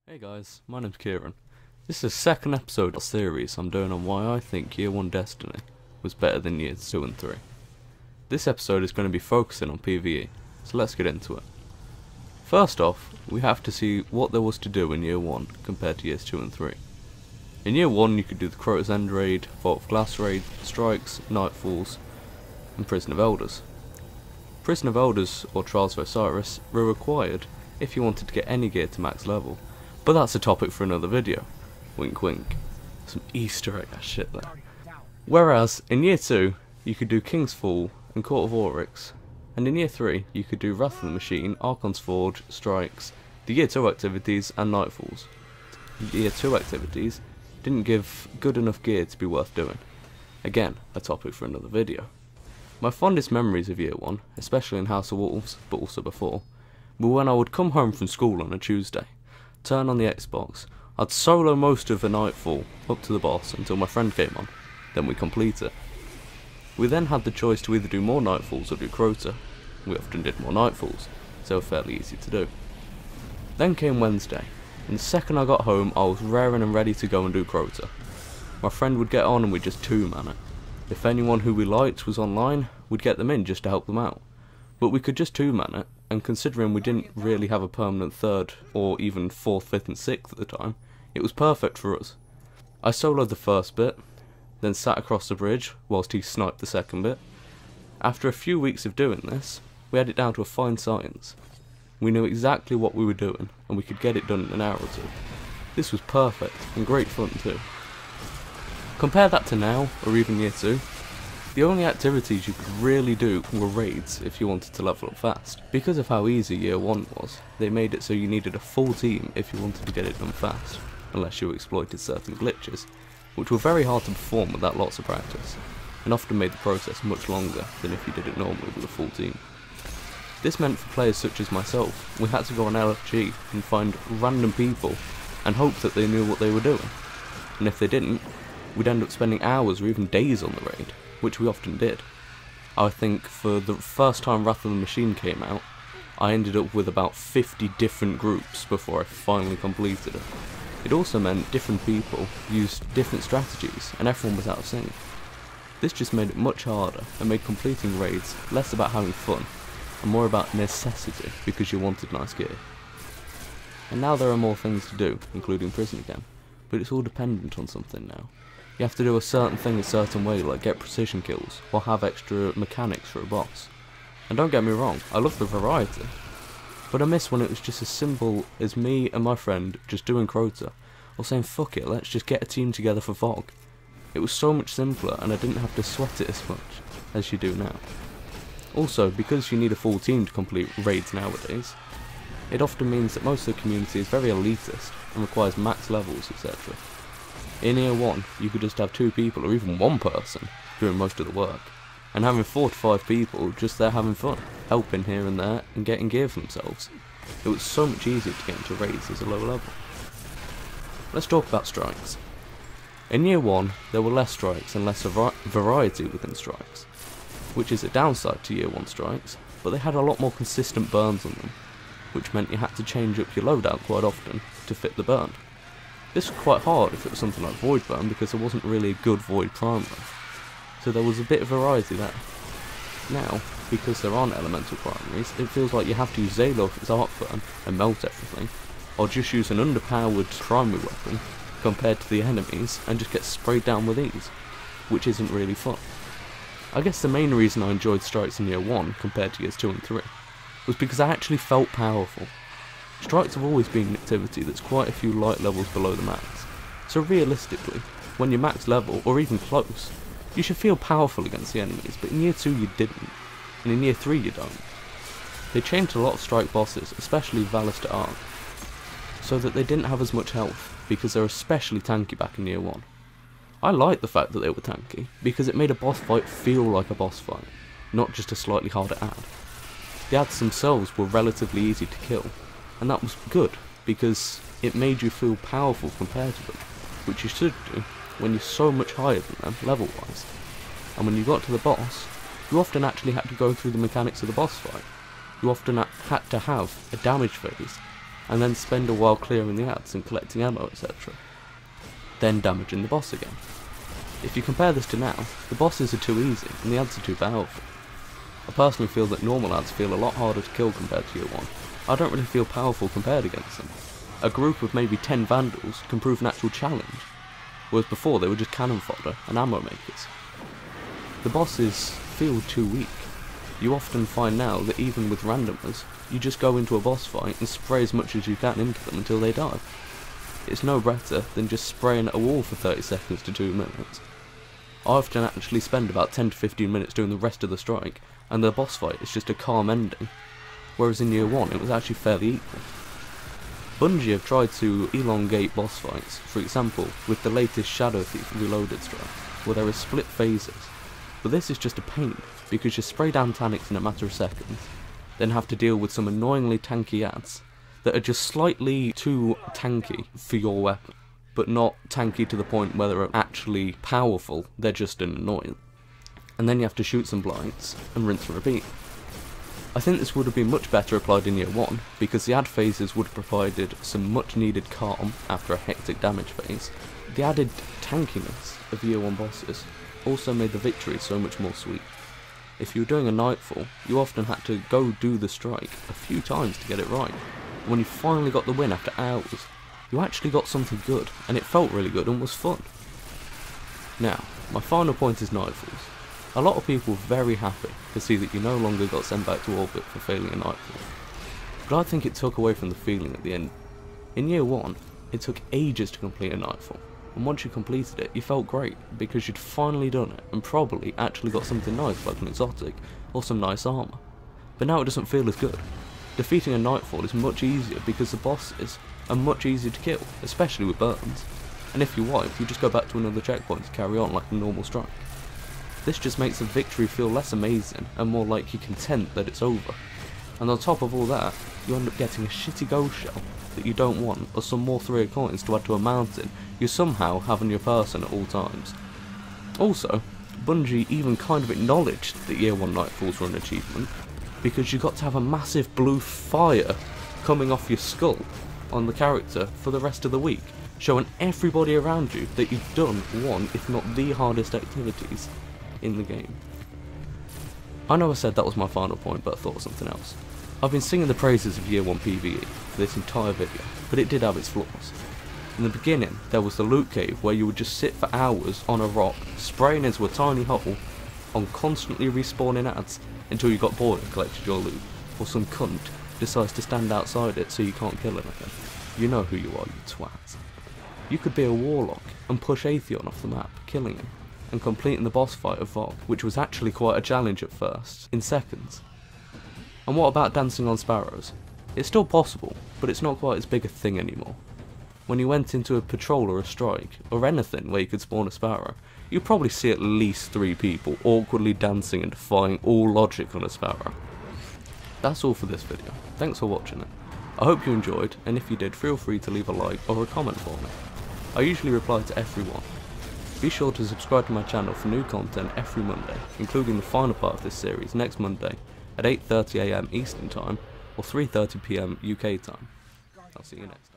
Hey guys, my name's Kieran. This is the second episode of a series I'm doing on why I think Year 1 Destiny was better than Years 2 and 3. This episode is going to be focusing on PvE, so let's get into it. First off, we have to see what there was to do in Year 1 compared to Years 2 and 3. In Year 1 you could do the Crota's End raid, Vault of Glass raid, Strikes, Nightfalls, and Prison of Elders. Prison of Elders, or Trials of Osiris, were required if you wanted to get any gear to max level. But that's a topic for another video. Wink wink. Some Easter egg shit there. Whereas, in Year 2, you could do King's Fall and Court of Oryx. And in Year 3, you could do Wrath of the Machine, Archon's Forge, Strikes, the Year 2 activities, and Nightfalls. The Year 2 activities didn't give good enough gear to be worth doing. Again, a topic for another video. My fondest memories of Year 1, especially in House of Wolves, but also before, were when I would come home from school on a Tuesday, turn on the Xbox, I'd solo most of the Nightfall up to the boss until my friend came on, then we complete it. We then had the choice to either do more Nightfalls or do Crota. We often did more Nightfalls, so they were fairly easy to do. Then came Wednesday, and the second I got home I was raring and ready to go and do Crota. My friend would get on and we'd just two-man it. If anyone who we liked was online, we'd get them in just to help them out. But we could just two-man it, and considering we didn't really have a permanent third, or even fourth, fifth and sixth at the time, it was perfect for us. I soloed the first bit, then sat across the bridge whilst he sniped the second bit. After a few weeks of doing this, we had it down to a fine science. We knew exactly what we were doing, and we could get it done in an hour or two. This was perfect, and great fun too. Compare that to now, or even Year 2. The only activities you could really do were raids if you wanted to level up fast. Because of how easy Year 1 was, they made it so you needed a full team if you wanted to get it done fast, unless you exploited certain glitches, which were very hard to perform without lots of practice, and often made the process much longer than if you did it normally with a full team. This meant for players such as myself, we had to go on LFG and find random people and hope that they knew what they were doing, and if they didn't, we'd end up spending hours or even days on the raid, which we often did. I think for the first time Wrath of the Machine came out, I ended up with about 50 different groups before I finally completed it. It also meant different people used different strategies and everyone was out of sync. This just made it much harder and made completing raids less about having fun and more about necessity because you wanted nice gear. And now there are more things to do, including prison again, but it's all dependent on something now. You have to do a certain thing a certain way, like get precision kills, or have extra mechanics for a boss. And don't get me wrong, I love the variety, but I miss when it was just as simple as me and my friend just doing Crota, or saying fuck it, let's just get a team together for VOG. It was so much simpler and I didn't have to sweat it as much as you do now. Also, because you need a full team to complete raids nowadays, it often means that most of the community is very elitist and requires max levels, etc. In Year 1, you could just have 2 people or even 1 person doing most of the work, and having 4 to 5 people just there having fun, helping here and there and getting gear for themselves. It was so much easier to get into raids as a lower level. Let's talk about strikes. In Year 1, there were less strikes and less variety within strikes, which is a downside to Year 1 strikes, but they had a lot more consistent burns on them, which meant you had to change up your loadout quite often to fit the burn. This was quite hard if it was something like Void Burn because there wasn't really a good Void Primer, so there was a bit of variety there. Now, because there aren't elemental primaries, it feels like you have to use Zaloth's Arc Burn and melt everything, or just use an underpowered primary weapon compared to the enemies and just get sprayed down with ease, which isn't really fun. I guess the main reason I enjoyed strikes in Year 1 compared to Years 2 and 3 was because I actually felt powerful. Strikes have always been an activity that's quite a few light levels below the max, so realistically, when you're max level, or even close, you should feel powerful against the enemies, but in Year 2 you didn't, and in Year 3 you don't. They changed a lot of strike bosses, especially Valister Arc, so that they didn't have as much health, because they were especially tanky back in Year 1. I liked the fact that they were tanky, because it made a boss fight feel like a boss fight, not just a slightly harder ad. The ads themselves were relatively easy to kill, and that was good, because it made you feel powerful compared to them, which you should do when you're so much higher than them, level-wise. And when you got to the boss, you often actually had to go through the mechanics of the boss fight. You often had to have a damage phase, and then spend a while clearing the ads and collecting ammo, etc. Then damaging the boss again. If you compare this to now, the bosses are too easy and the ads are too powerful. I personally feel that normal ads feel a lot harder to kill compared to Year 1. I don't really feel powerful compared against them. A group of maybe 10 vandals can prove an actual challenge, whereas before they were just cannon fodder and ammo makers. The bosses feel too weak. You often find now that even with randomers, you just go into a boss fight and spray as much as you can into them until they die. It's no better than just spraying at a wall for 30 seconds to 2 minutes. I often actually spend about 10 to 15 minutes doing the rest of the strike, and the boss fight is just a calm ending, whereas in Year 1 it was actually fairly equal. Bungie have tried to elongate boss fights, for example with the latest Shadow Thief Reloaded strike, where there are split phases, but this is just a pain, because you spray down Taniks in a matter of seconds, then have to deal with some annoyingly tanky ads that are just slightly too tanky for your weapon, but not tanky to the point where they're actually powerful, they're just an annoyance. And then you have to shoot some blinds and rinse and repeat. I think this would have been much better applied in Year 1, because the ad phases would have provided some much needed calm after a hectic damage phase. The added tankiness of Year 1 bosses also made the victory so much more sweet. If you were doing a nightfall, you often had to go do the strike a few times to get it right. And when you finally got the win after hours, you actually got something good, and it felt really good and was fun. Now, my final point is nightfalls. A lot of people were very happy to see that you no longer got sent back to orbit for failing a nightfall, but I think it took away from the feeling at the end. In Year 1, it took ages to complete a nightfall, and once you completed it, you felt great, because you'd finally done it, and probably actually got something nice like an exotic, or some nice armour. But now it doesn't feel as good. Defeating a nightfall is much easier because the bosses are much easier to kill, especially with burns, and if you wipe, you just go back to another checkpoint to carry on like a normal strike. This just makes the victory feel less amazing and more like you're content that it's over. And on top of all that, you end up getting a shitty ghost shell that you don't want, or some more 3 coins to add to a mountain you somehow have on your person at all times. Also, Bungie even kind of acknowledged that Year 1 nightfalls were an achievement, because you got to have a massive blue fire coming off your skull on the character for the rest of the week, showing everybody around you that you've done one, if not the hardest activities in the game. I know I said that was my final point, but I thought of something else. I've been singing the praises of Year 1 PvE for this entire video, but it did have its flaws. In the beginning, there was the loot cave where you would just sit for hours on a rock, spraying into a tiny hole, on constantly respawning ads until you got bored and collected your loot, or some cunt decides to stand outside it so you can't kill anything. You know who you are, you twat. You could be a warlock and push Atheon off the map, killing him, and completing the boss fight of Vogue, which was actually quite a challenge at first, in seconds. And what about dancing on sparrows? It's still possible, but it's not quite as big a thing anymore. When you went into a patrol or a strike, or anything where you could spawn a sparrow, you'd probably see at least 3 people awkwardly dancing and defying all logic on a sparrow. That's all for this video. Thanks for watching it. I hope you enjoyed, and if you did, feel free to leave a like or a comment for me. I usually reply to everyone. Be sure to subscribe to my channel for new content every Monday, including the final part of this series next Monday at 8:30 AM Eastern Time or 3:30 PM UK time. I'll see you next time.